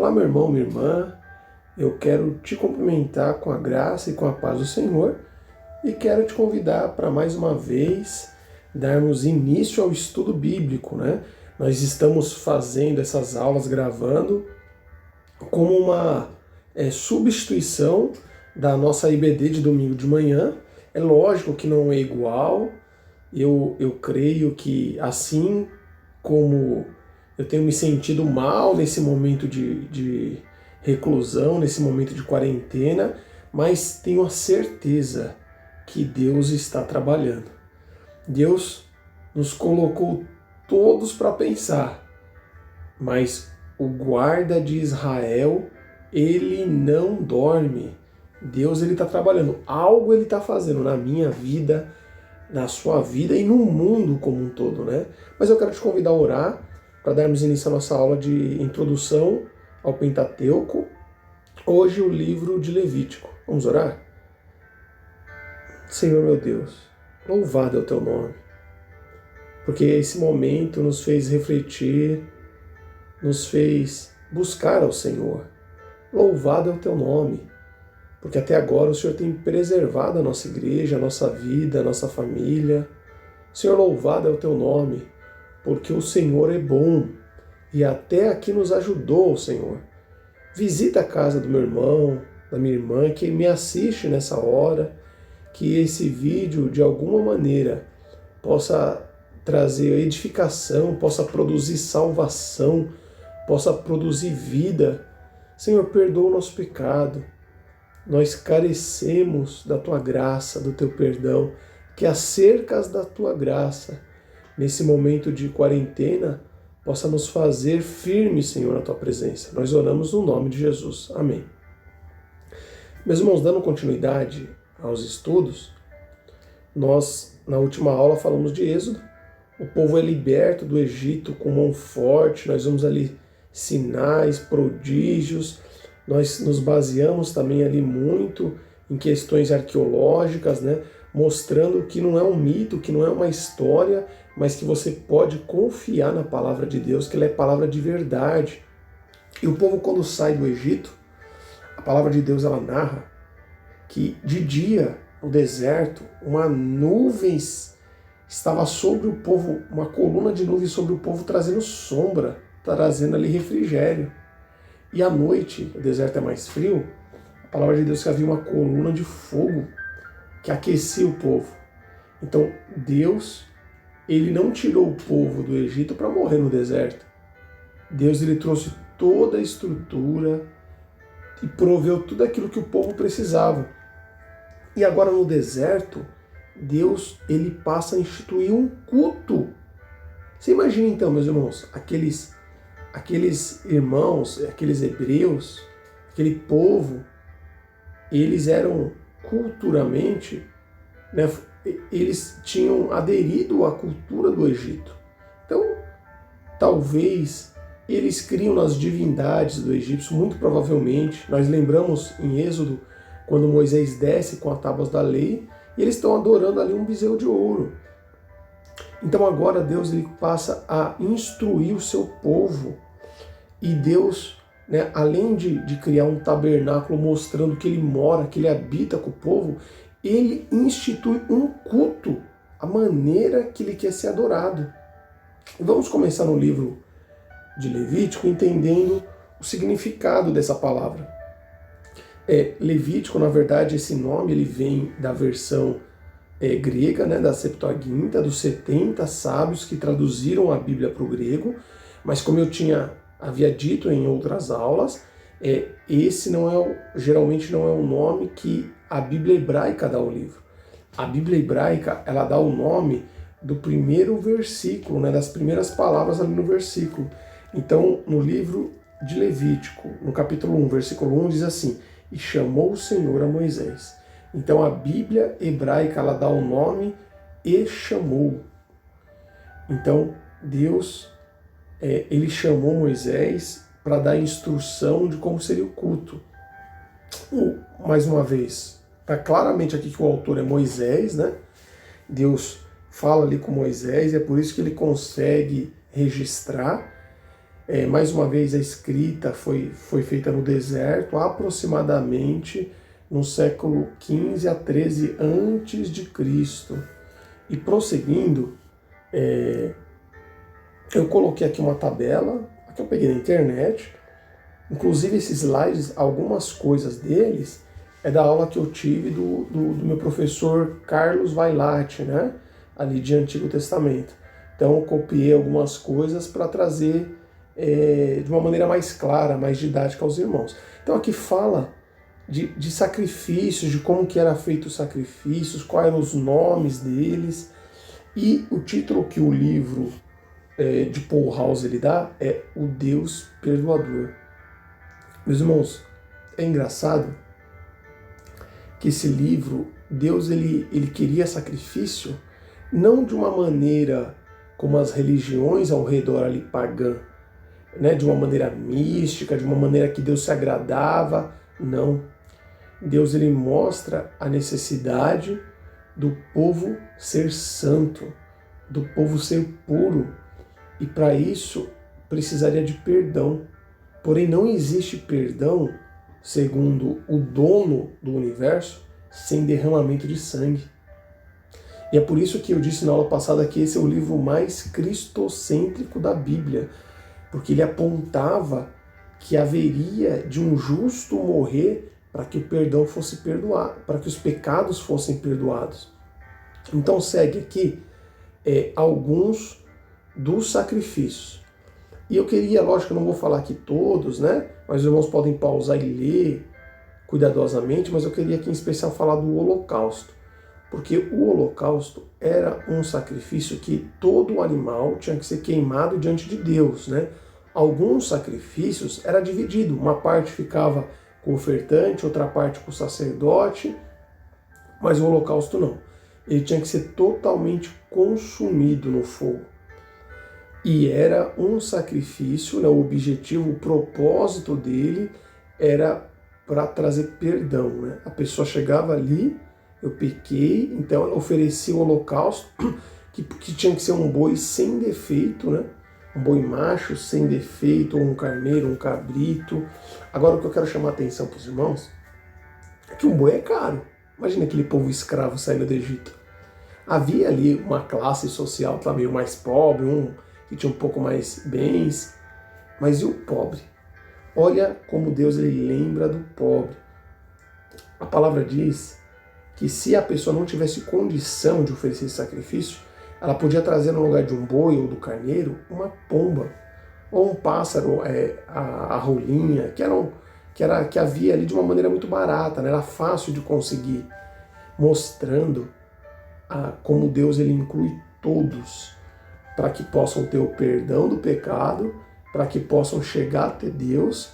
Olá, meu irmão, minha irmã, eu quero te cumprimentar com a graça e com a paz do Senhor e quero te convidar para mais uma vez darmos início ao estudo bíblico, né? Nós estamos fazendo essas aulas, gravando, como uma substituição da nossa IBD de domingo de manhã. É lógico que não é igual, eu creio que assim como eu tenho me sentido mal nesse momento de reclusão, nesse momento de quarentena, mas tenho a certeza que Deus está trabalhando. Deus nos colocou todos para pensar, mas o guarda de Israel, ele não dorme. Deus, ele está trabalhando, algo ele está fazendo na minha vida, na sua vida e no mundo como um todo, né? Mas eu quero te convidar a orar para darmos início à nossa aula de introdução ao Pentateuco. Hoje o livro de Levítico. Vamos orar? Senhor meu Deus, louvado é o teu nome, porque esse momento nos fez refletir, nos fez buscar ao Senhor. Louvado é o teu nome, porque até agora o Senhor tem preservado a nossa igreja, a nossa vida, a nossa família. Senhor, louvado é o teu nome, porque o Senhor é bom e até aqui nos ajudou, Senhor. Visita a casa do meu irmão, da minha irmã, que me assiste nessa hora, que esse vídeo, de alguma maneira, possa trazer edificação, possa produzir salvação, possa produzir vida. Senhor, perdoa o nosso pecado. Nós carecemos da tua graça, do teu perdão, que as cercas da tua graça, nesse momento de quarentena, possa nos fazer firmes, Senhor, na tua presença. Nós oramos no nome de Jesus. Amém. Meus irmãos, dando continuidade aos estudos, nós, na última aula, falamos de Êxodo. O povo é liberto do Egito com mão forte, nós vemos ali sinais, prodígios. Nós nos baseamos também ali muito em questões arqueológicas, né? Mostrando que não é um mito, que não é uma história, mas que você pode confiar na palavra de Deus, que ela é palavra de verdade. E o povo, quando sai do Egito, a palavra de Deus ela narra que de dia, no deserto, uma nuvem estava sobre o povo, uma coluna de nuvem sobre o povo, trazendo sombra, trazendo ali refrigério. E à noite, o deserto é mais frio, a palavra de Deus que havia uma coluna de fogo que aquecia o povo. Então Deus, ele não tirou o povo do Egito para morrer no deserto. Deus, ele trouxe toda a estrutura e proveu tudo aquilo que o povo precisava. E agora no deserto, Deus, ele passa a instituir um culto. Você imagina então, meus irmãos, aqueles irmãos, aqueles hebreus, aquele povo, eles eram culturalmente, né, eles tinham aderido à cultura do Egito. Então, talvez eles criam nas divindades do egípcio, muito provavelmente. Nós lembramos em Êxodo, quando Moisés desce com as tábuas da lei, e eles estão adorando ali um bezerro de ouro. Então agora Deus ele passa a instruir o seu povo. E Deus, né, além de criar um tabernáculo mostrando que ele mora, que ele habita com o povo, ele institui um culto, a maneira que ele quer ser adorado. Vamos começar no livro de Levítico entendendo o significado dessa palavra. Levítico, na verdade, esse nome ele vem da versão grega, né, da Septuaginta, dos 70 sábios que traduziram a Bíblia para o grego, mas como eu havia dito em outras aulas, esse geralmente não é o nome que a Bíblia hebraica dá ao livro. A Bíblia hebraica ela dá o nome do primeiro versículo, né, das primeiras palavras ali no versículo. Então, no livro de Levítico, no capítulo 1, versículo 1, diz assim: e chamou o Senhor a Moisés. Então a Bíblia hebraica ela dá o nome e chamou. Então Deus ele chamou Moisés para dar instrução de como seria o culto. Mais uma vez, está claramente aqui que o autor é Moisés, né? Deus fala ali com Moisés, e é por isso que ele consegue registrar. Mais uma vez, a escrita foi feita no deserto, aproximadamente no século XV a XIII antes de Cristo. E prosseguindo, eu coloquei aqui uma tabela, que eu peguei na internet. Inclusive esses slides, algumas coisas deles, é da aula que eu tive do meu professor Carlos Vailate, né? Ali de Antigo Testamento. Então eu copiei algumas coisas para trazer de uma maneira mais clara, mais didática aos irmãos. Então aqui fala de sacrifícios, de como que era feito os sacrifícios, quais eram os nomes deles, e o título que o livro de Paul House ele dá é O Deus Perdoador. Meus irmãos, é engraçado que esse livro, Deus ele queria sacrifício não de uma maneira como as religiões ao redor ali pagã, né, de uma maneira mística, de uma maneira que Deus se agradava, não. Deus ele mostra a necessidade do povo ser santo, do povo ser puro, e para isso precisaria de perdão. Porém, não existe perdão, segundo o dono do universo, sem derramamento de sangue. E é por isso que eu disse na aula passada que esse é o livro mais cristocêntrico da Bíblia, porque ele apontava que haveria de um justo morrer para que o perdão fosse perdoado, para que os pecados fossem perdoados. Então segue aqui alguns dos sacrifícios. E eu queria, lógico, eu não vou falar aqui todos, né? Mas os irmãos podem pausar e ler cuidadosamente, mas eu queria aqui em especial falar do holocausto. Porque o holocausto era um sacrifício que todo animal tinha que ser queimado diante de Deus, né? Alguns sacrifícios era dividido, uma parte ficava com o ofertante, outra parte com o sacerdote, mas o holocausto não. Ele tinha que ser totalmente consumido no fogo. E era um sacrifício, né? O objetivo, o propósito dele era para trazer perdão, né? A pessoa chegava ali, eu pequei, então eu ofereci o holocausto, que tinha que ser um boi sem defeito, né? Um boi macho sem defeito, ou um carneiro, um cabrito. Agora o que eu quero chamar a atenção para os irmãos é que um boi é caro. Imagina aquele povo escravo saindo do Egito. Havia ali uma classe social também mais pobre, um que tinha um pouco mais bens, mas e o pobre? Olha como Deus ele lembra do pobre. A palavra diz que se a pessoa não tivesse condição de oferecer esse sacrifício, ela podia trazer no lugar de um boi ou do carneiro uma pomba, ou um pássaro, a rolinha, que havia ali de uma maneira muito barata, né? Era fácil de conseguir, mostrando como Deus ele inclui todos, para que possam ter o perdão do pecado, para que possam chegar até Deus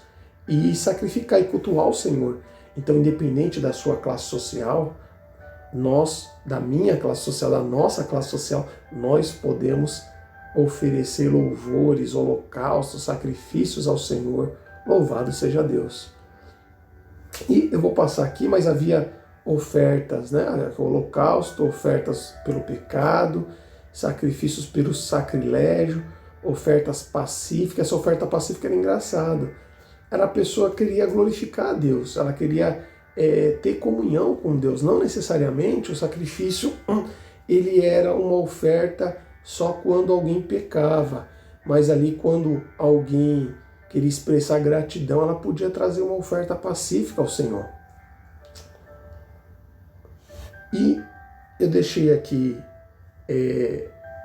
e sacrificar e cultuar o Senhor. Então, independente da sua classe social, nós, da minha classe social, da nossa classe social, nós podemos oferecer louvores, holocaustos, sacrifícios ao Senhor. Louvado seja Deus. E eu vou passar aqui, mas havia ofertas, né? Holocausto, ofertas pelo pecado, sacrifícios pelo sacrilégio, ofertas pacíficas. Essa oferta pacífica era engraçada. A pessoa queria glorificar a Deus, ela queria ter comunhão com Deus. Não necessariamente o sacrifício ele era uma oferta só quando alguém pecava, mas ali quando alguém queria expressar gratidão, ela podia trazer uma oferta pacífica ao Senhor. E eu deixei aqui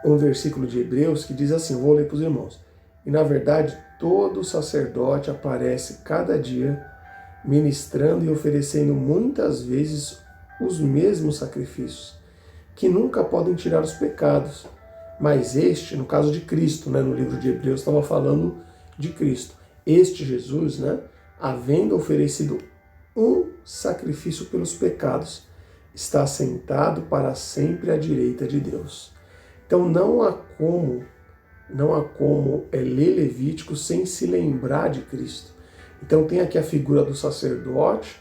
um versículo de Hebreus que diz assim, vou ler para os irmãos. E na verdade, todo sacerdote aparece cada dia ministrando e oferecendo muitas vezes os mesmos sacrifícios, que nunca podem tirar os pecados. Mas este, no caso de Cristo, né, no livro de Hebreus, estava falando de Cristo. Este Jesus, né, havendo oferecido um sacrifício pelos pecados, está sentado para sempre à direita de Deus. Então não há como ler Levítico sem se lembrar de Cristo. Então tem aqui a figura do sacerdote,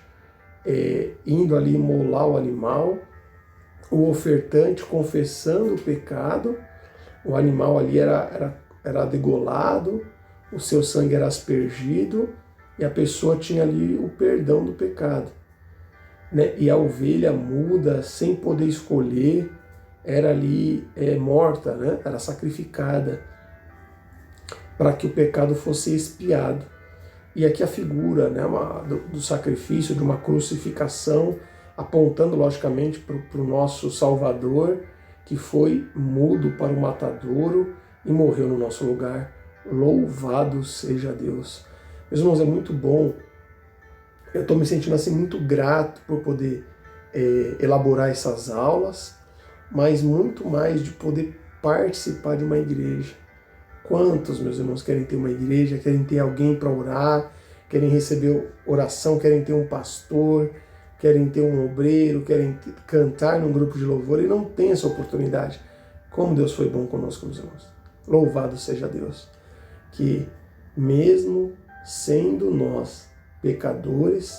indo ali imolar o animal, o ofertante confessando o pecado, o animal ali era degolado, o seu sangue era aspergido e a pessoa tinha ali o perdão do pecado. Né? E a ovelha muda, sem poder escolher, era ali morta, né? Era sacrificada para que o pecado fosse expiado. E aqui a figura, né, do sacrifício, de uma crucificação, apontando logicamente para o nosso Salvador, que foi mudo para o matadouro e morreu no nosso lugar. Louvado seja Deus. Meus irmãos, é muito bom. Eu estou me sentindo assim muito grato por poder elaborar essas aulas, mas muito mais de poder participar de uma igreja. Quantos, meus irmãos, querem ter uma igreja, querem ter alguém para orar, querem receber oração, querem ter um pastor, querem ter um obreiro, querem cantar num grupo de louvor e não tem essa oportunidade. Como Deus foi bom conosco, meus irmãos. Louvado seja Deus, que mesmo sendo nós pecadores,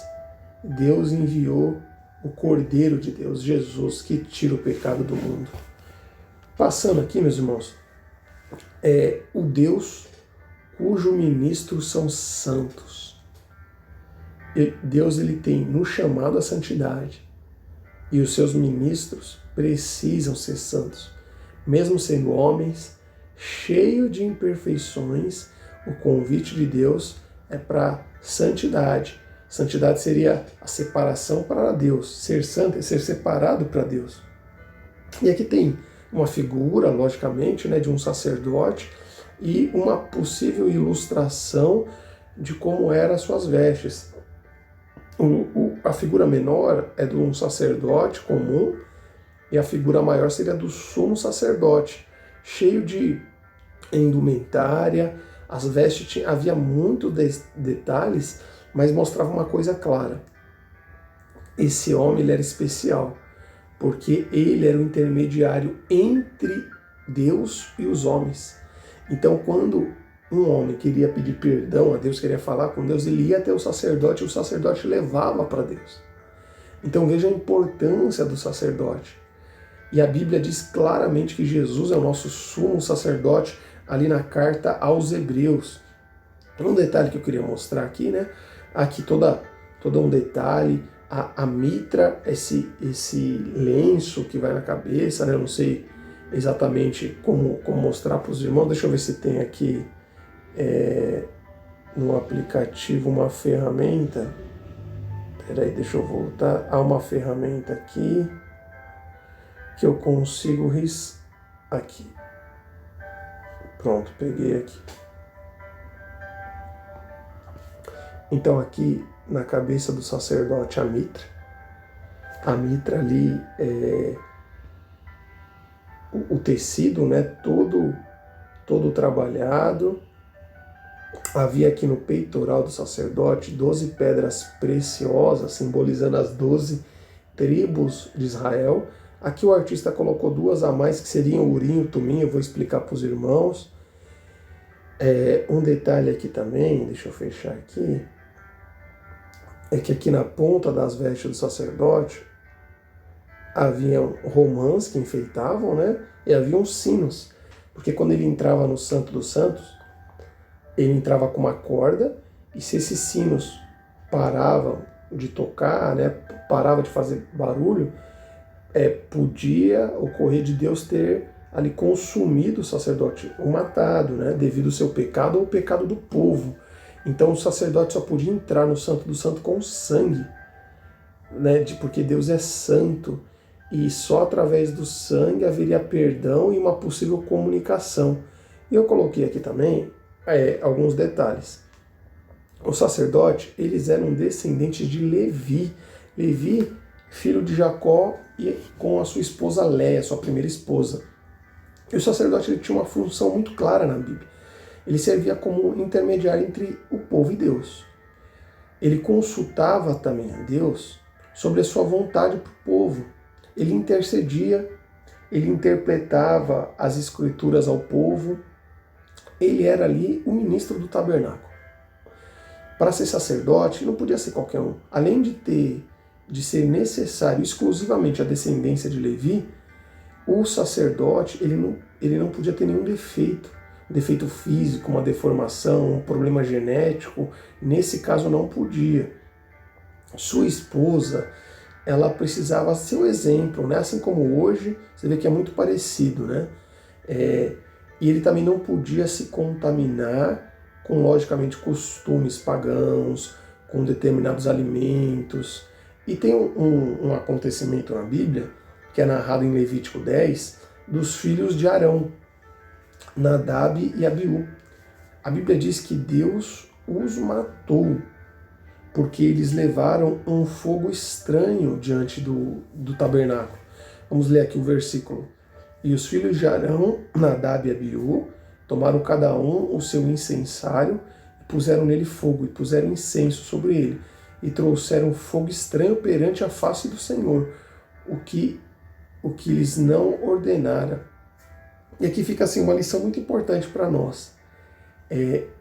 Deus enviou o Cordeiro de Deus, Jesus, que tira o pecado do mundo. Passando aqui, meus irmãos, o Deus cujo ministros são santos. Deus ele tem nos chamado à santidade e os seus ministros precisam ser santos. Mesmo sendo homens, cheios de imperfeições, o convite de Deus é para santidade. Santidade seria a separação para Deus. Ser santo é ser separado para Deus. E aqui tem uma figura, logicamente, né, de um sacerdote e uma possível ilustração de como eram as suas vestes. A figura menor é de um sacerdote comum e a figura maior seria do sumo sacerdote, cheio de indumentária. As vestes havia muitos detalhes, mas mostrava uma coisa clara. Esse homem ele era especial, porque ele era o intermediário entre Deus e os homens. Então, quando um homem queria pedir perdão a Deus, queria falar com Deus, ele ia até o sacerdote e o sacerdote levava para Deus. Então, veja a importância do sacerdote. E a Bíblia diz claramente que Jesus é o nosso sumo sacerdote ali na carta aos Hebreus. Um detalhe que eu queria mostrar aqui, né? Aqui todo um detalhe. A mitra, esse lenço que vai na cabeça, né? Eu não sei exatamente como mostrar para os irmãos. Deixa eu ver se tem aqui no aplicativo uma ferramenta. Peraí, deixa eu voltar. Há uma ferramenta aqui que eu consigo riscar aqui. Pronto, peguei aqui. Então aqui na cabeça do sacerdote a mitra ali o tecido, né, todo trabalhado. Havia aqui no peitoral do sacerdote 12 pedras preciosas, simbolizando as 12 tribos de Israel. Aqui o artista colocou 2 a mais, que seriam o Urim e o Tumim, eu vou explicar para os irmãos. Um detalhe aqui também, deixa eu fechar aqui, é que aqui na ponta das vestes do sacerdote haviam romãs que enfeitavam, né? E haviam sinos, porque quando ele entrava no Santo dos Santos, ele entrava com uma corda, e se esses sinos paravam de tocar, né, parava de fazer barulho, podia ocorrer de Deus ter ali consumido o sacerdote, o matado, né, devido ao seu pecado ou o pecado do povo. Então o sacerdote só podia entrar no Santo do Santo com sangue, né, porque Deus é santo, e só através do sangue haveria perdão e uma possível comunicação. E eu coloquei aqui também alguns detalhes. Os sacerdotes, eles eram descendentes de Levi. Levi, filho de Jacó, e com a sua esposa Léia, sua primeira esposa. E o sacerdote ele tinha uma função muito clara na Bíblia. Ele servia como intermediário entre o povo e Deus. Ele consultava também a Deus sobre a sua vontade para o povo. Ele intercedia, ele interpretava as escrituras ao povo. Ele era ali o ministro do tabernáculo. Para ser sacerdote, não podia ser qualquer um. Além de ser necessário exclusivamente a descendência de Levi, o sacerdote ele não podia ter nenhum defeito. defeito físico, uma deformação, um problema genético. Nesse caso não podia. Sua esposa, ela precisava ser o exemplo, né? Assim como hoje, você vê que é muito parecido, né? E ele também não podia se contaminar com, logicamente, costumes pagãos, com determinados alimentos. E tem um acontecimento na Bíblia, que é narrado em Levítico 10, dos filhos de Arão, Nadab e Abiú. A Bíblia diz que Deus os matou, porque eles levaram um fogo estranho diante do tabernáculo. Vamos ler aqui o versículo. E os filhos de Arão, Nadab e Abiú, tomaram cada um o seu incensário e puseram nele fogo, e puseram incenso sobre ele, e trouxeram fogo estranho perante a face do Senhor, o que lhes não ordenara. E aqui fica assim uma lição muito importante para nós.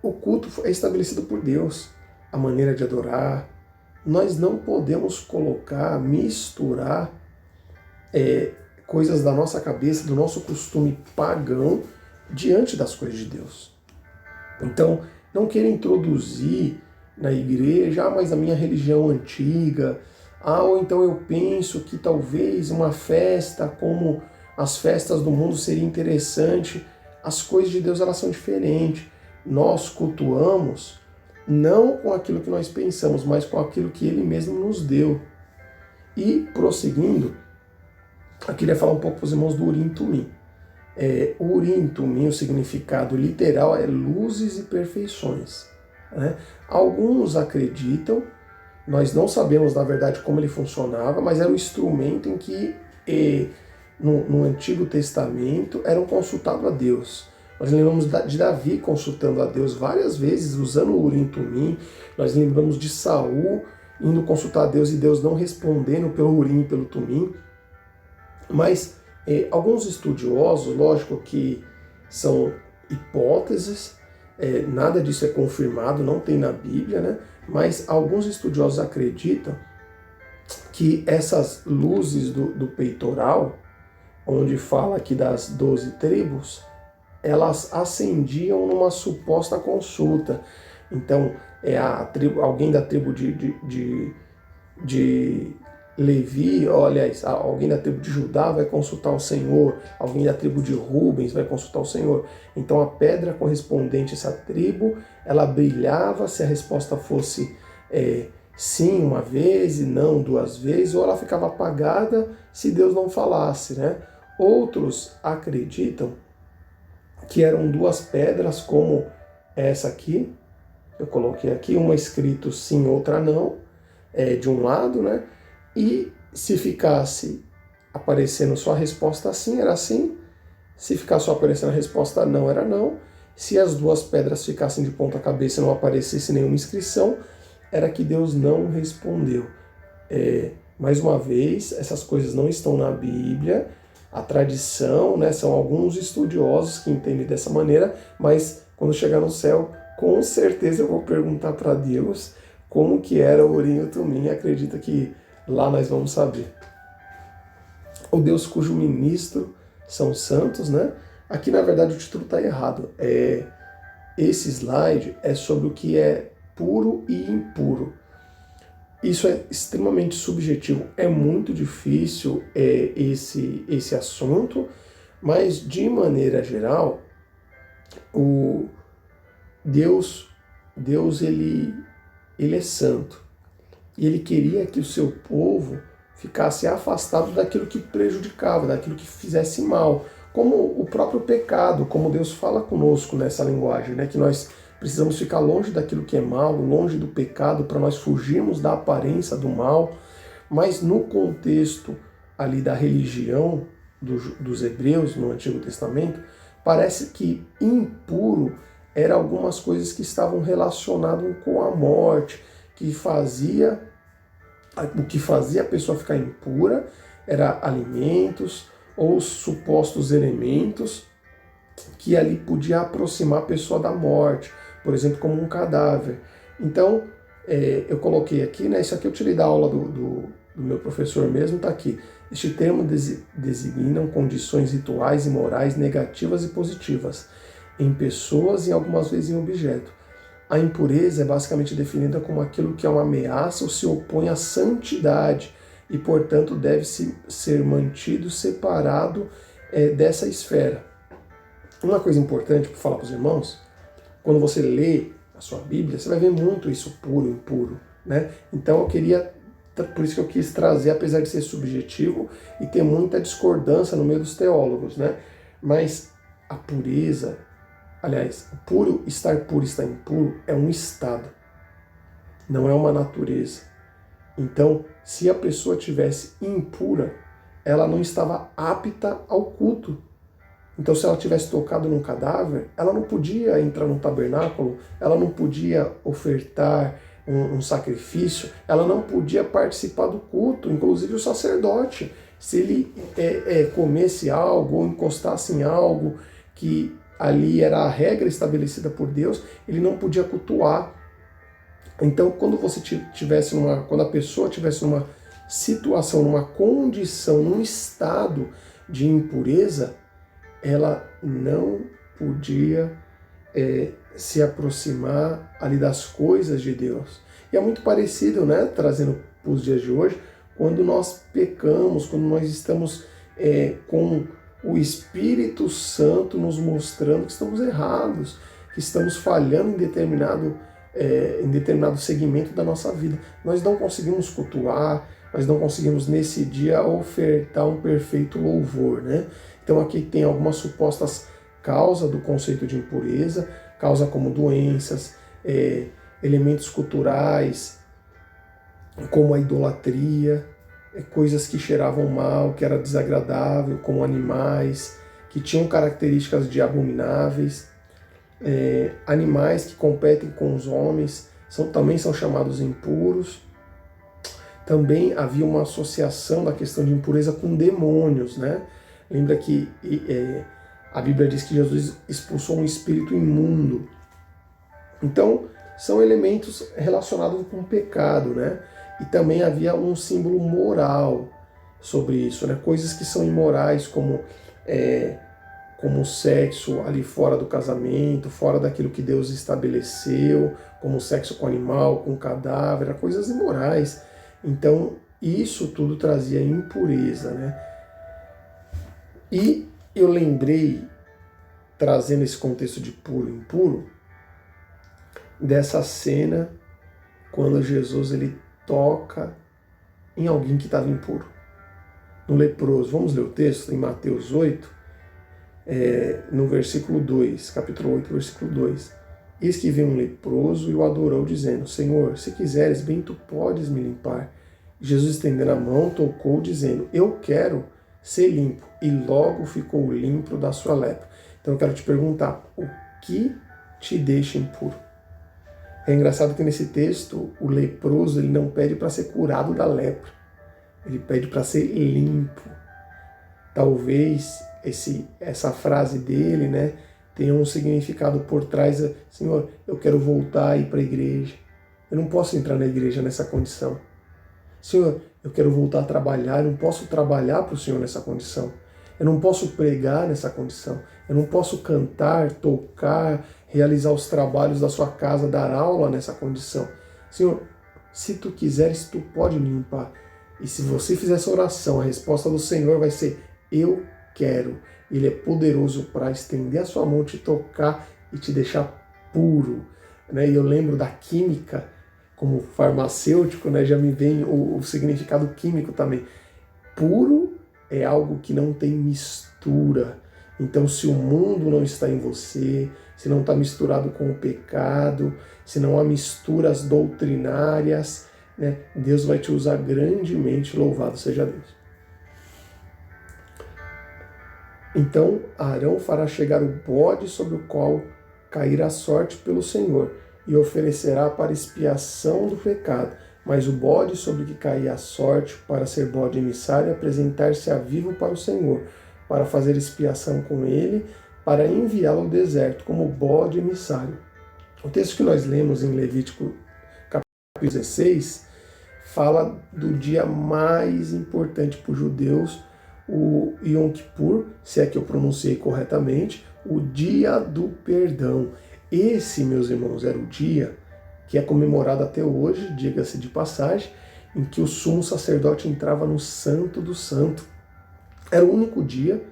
O culto é estabelecido por Deus, a maneira de adorar. Nós não podemos colocar, misturar coisas da nossa cabeça, do nosso costume pagão, diante das coisas de Deus. Então, não queira introduzir na igreja, mas a minha religião antiga, ou então eu penso que talvez uma festa como as festas do mundo seria interessante. As coisas de Deus, elas são diferentes. Nós cultuamos não com aquilo que nós pensamos, mas com aquilo que Ele mesmo nos deu. E, prosseguindo, eu queria falar um pouco para os irmãos do Urim e Tumim. O Urim e Tumim, o significado literal é luzes e perfeições, né? Alguns acreditam, nós não sabemos na verdade como ele funcionava, mas era um instrumento em que no Antigo Testamento eram consultados a Deus. Nós lembramos de Davi consultando a Deus várias vezes, usando o Urim e Tumim. Nós lembramos de Saul indo consultar a Deus e Deus não respondendo pelo Urim e pelo Tumim. Mas alguns estudiosos, lógico que são hipóteses, nada disso é confirmado, não tem na Bíblia, né? Mas alguns estudiosos acreditam que essas luzes do peitoral, onde fala aqui das 12 tribos, elas acendiam numa suposta consulta. Então, alguém da tribo de Levi, aliás, alguém da tribo de Judá vai consultar o Senhor, alguém da tribo de Rubens vai consultar o Senhor. Então a pedra correspondente a essa tribo, ela brilhava se a resposta fosse sim uma vez e não duas vezes, ou ela ficava apagada se Deus não falasse, né? Outros acreditam que eram duas pedras como essa aqui, eu coloquei aqui, uma escrito sim, outra não, de um lado, né? E se ficasse aparecendo só a resposta sim, era sim. Se ficasse só aparecendo a resposta não, era não. Se as duas pedras ficassem de ponta cabeça e não aparecesse nenhuma inscrição, era que Deus não respondeu. Mais uma vez, essas coisas não estão na Bíblia. A tradição, né, são alguns estudiosos que entendem dessa maneira, mas quando chegar no céu, com certeza eu vou perguntar para Deus como que era o Urim e o Tumim. Acredita que lá nós vamos saber. O Deus cujo ministro são santos, né? Aqui, na verdade, o título está errado. Esse slide é sobre o que é puro e impuro. Isso é extremamente subjetivo. É muito difícil esse assunto, mas, de maneira geral, o Deus ele é santo. E ele queria que o seu povo ficasse afastado daquilo que prejudicava, daquilo que fizesse mal, como o próprio pecado, como Deus fala conosco nessa linguagem, né? Que nós precisamos ficar longe daquilo que é mal, longe do pecado, para nós fugirmos da aparência do mal. Mas no contexto ali da religião dos hebreus no Antigo Testamento, parece que impuro eram algumas coisas que estavam relacionadas com a morte, o que fazia a pessoa ficar impura era alimentos ou supostos elementos que ali podia aproximar a pessoa da morte, por exemplo, como um cadáver. Então, eu coloquei aqui, né? Isso aqui eu tirei da aula do meu professor mesmo, está aqui. Este termo designam condições rituais e morais negativas e positivas, em pessoas e algumas vezes em objeto. A impureza é basicamente definida como aquilo que é uma ameaça ou se opõe à santidade e, portanto, deve ser mantido separado dessa esfera. Uma coisa importante para falar para os irmãos, quando você lê a sua Bíblia, você vai ver muito isso puro, impuro, né? Então por isso que eu quis trazer, apesar de ser subjetivo e ter muita discordância no meio dos teólogos, né? Mas a pureza, aliás, estar puro, estar impuro é um estado, não é uma natureza. Então, se a pessoa tivesse impura, ela não estava apta ao culto. Então, se ela tivesse tocado num cadáver, ela não podia entrar no tabernáculo, ela não podia ofertar um sacrifício, ela não podia participar do culto, inclusive o sacerdote. Se ele comesse algo ou encostasse em algo que ali era a regra estabelecida por Deus, ele não podia cultuar. Então, quando a pessoa tivesse numa situação, numa condição, num estado de impureza, ela não podia se aproximar ali das coisas de Deus. E é muito parecido, né, trazendo para os dias de hoje, quando nós pecamos, quando nós estamos com o Espírito Santo nos mostrando que estamos errados, que estamos falhando em determinado segmento da nossa vida. Nós não conseguimos cultuar, nós não conseguimos nesse dia ofertar um perfeito louvor, né? Então aqui tem algumas supostas causas do conceito de impureza, causa como doenças, elementos culturais, como a idolatria, coisas que cheiravam mal, que era desagradável, como animais, que tinham características de abomináveis, animais que competem com os homens, também são chamados impuros. Também havia uma associação da questão de impureza com demônios, né? Lembra que a Bíblia diz que Jesus expulsou um espírito imundo. Então, são elementos relacionados com o pecado, né? E também havia um símbolo moral sobre isso, né? Coisas que são imorais, como o sexo ali fora do casamento, fora daquilo que Deus estabeleceu, como o sexo com animal, com cadáver, coisas imorais. Então, isso tudo trazia impureza, né? E eu lembrei, trazendo esse contexto de puro e impuro, dessa cena quando Jesus ele toca em alguém que estava impuro, no leproso. Vamos ler o texto em Mateus 8, no versículo 2, capítulo 8, versículo 2. Eis que veio um leproso e o adorou, dizendo: Senhor, se quiseres, bem tu podes me limpar. Jesus, estendendo a mão, tocou, dizendo: Eu quero ser limpo. E logo ficou limpo da sua lepra. Então eu quero te perguntar, o que te deixa impuro? É engraçado que nesse texto, o leproso ele não pede para ser curado da lepra. Ele pede para ser limpo. Talvez essa frase dele, né, tenha um significado por trás. Senhor, eu quero voltar a ir para a igreja. Eu não posso entrar na igreja nessa condição. Senhor, eu quero voltar a trabalhar. Eu não posso trabalhar para o Senhor nessa condição. Eu não posso pregar nessa condição. Eu não posso cantar, tocar, realizar os trabalhos da sua casa, dar aula nessa condição. Senhor, se tu quiseres, tu pode me limpar. E se você fizer essa oração, a resposta do Senhor vai ser: eu quero. Ele é poderoso para estender a sua mão, te tocar e te deixar puro. E eu lembro da química, como farmacêutico, já me vem o significado químico também. Puro é algo que não tem mistura. Então, se o mundo não está em você, se não está misturado com o pecado, se não há misturas doutrinárias, Deus vai te usar grandemente, louvado seja Deus. Então, Arão fará chegar o bode sobre o qual cairá a sorte pelo Senhor, e oferecerá para expiação do pecado. Mas o bode sobre o que cair a sorte, para ser bode emissário, apresentar-se-á vivo para o Senhor, para fazer expiação com ele, para enviá-lo ao deserto, como bode emissário. O texto que nós lemos em Levítico capítulo 16 fala do dia mais importante para os judeus, o Yom Kippur, se é que eu pronunciei corretamente, o dia do perdão. Esse, meus irmãos, era o dia que é comemorado até hoje, diga-se de passagem, em que o sumo sacerdote entrava no Santo do Santo. Era o único dia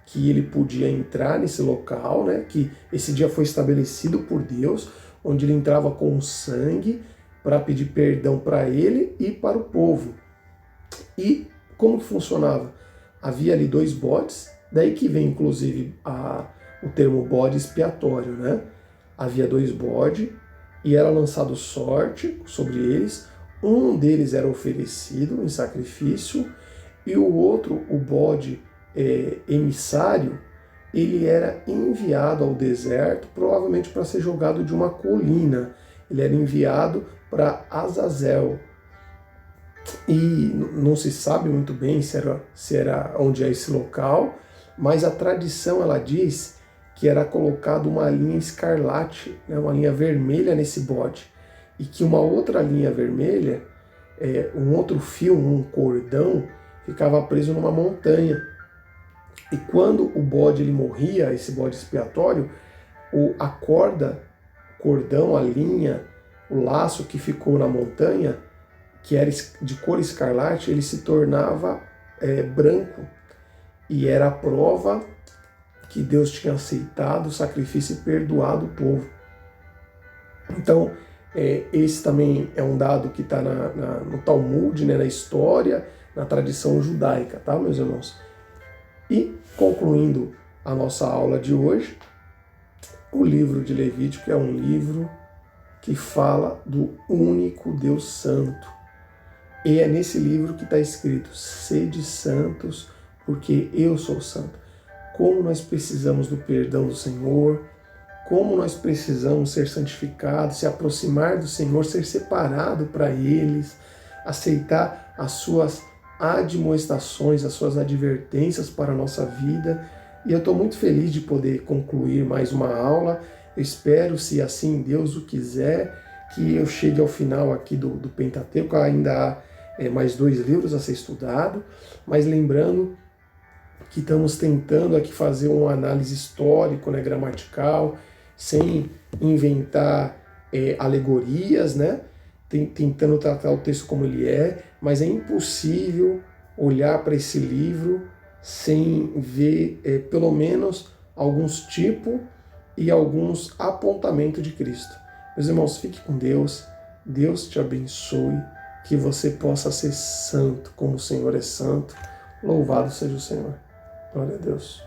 que ele podia entrar nesse local, né? Que esse dia foi estabelecido por Deus, onde ele entrava com o sangue para pedir perdão para ele e para o povo. E como que funcionava? Havia ali 2 bodes, daí que vem inclusive o termo bode expiatório, né? Havia 2 bodes e era lançado sorte sobre eles. Um deles era oferecido em sacrifício e o outro, o bode emissário, ele era enviado ao deserto, provavelmente para ser jogado de uma colina. Ele era enviado para Azazel. E não se sabe muito bem se era onde é esse local, mas a tradição ela diz que era colocado uma linha escarlate, né, uma linha vermelha nesse bode, e que uma outra linha vermelha, um outro fio, um cordão, ficava preso numa montanha. E quando o bode ele morria, esse bode expiatório, a corda, o cordão, a linha, o laço que ficou na montanha, que era de cor escarlate, ele se tornava branco. E era a prova que Deus tinha aceitado o sacrifício e perdoado o povo. Então, esse também é um dado que está no Talmud, né, na história, na tradição judaica, tá, meus irmãos? E, concluindo a nossa aula de hoje, o livro de Levítico é um livro que fala do único Deus Santo. E é nesse livro que está escrito: sede santos, porque eu sou santo. Como nós precisamos do perdão do Senhor, como nós precisamos ser santificados, se aproximar do Senhor, ser separado para eles, aceitar as suas admoestações, as suas advertências para a nossa vida. E eu estou muito feliz de poder concluir mais uma aula. Eu espero, se assim Deus o quiser, que eu chegue ao final aqui do Pentateuco. Ainda há mais 2 livros a ser estudado, mas lembrando que estamos tentando aqui fazer uma análise histórica, né, gramatical, sem inventar alegorias, né? Tentando tratar o texto como ele é, mas é impossível olhar para esse livro sem ver pelo menos alguns tipos e alguns apontamentos de Cristo. Meus irmãos, fique com Deus, Deus te abençoe, que você possa ser santo como o Senhor é santo. Louvado seja o Senhor. Glória a Deus.